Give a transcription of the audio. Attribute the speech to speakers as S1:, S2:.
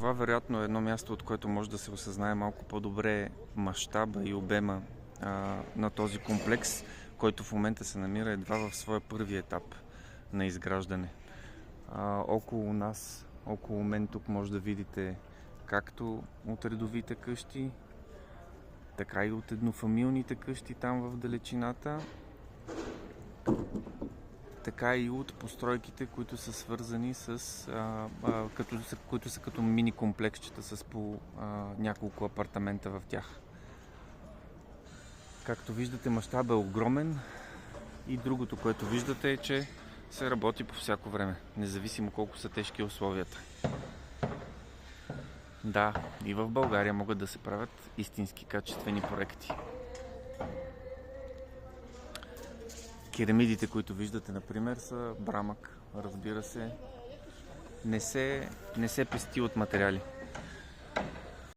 S1: Това вероятно е едно място, от което може да се осъзнае малко по-добре мащаба и обема на този комплекс, който в момента се намира едва в своя първи етап на изграждане. Около нас, около мен тук може да видите както от редовите къщи, така и от еднофамилните къщи там в далечината, така и от постройките, които са свързани с които са като мини комплексчета с по няколко апартамента в тях. Както виждате, мащабът е огромен и другото, което виждате, е, че се работи по всяко време, независимо колко са тежки условията. Да, и в България могат да се правят истински качествени проекти. Керамидите, които виждате, например, са брамък. Разбира се, не се пести от материали.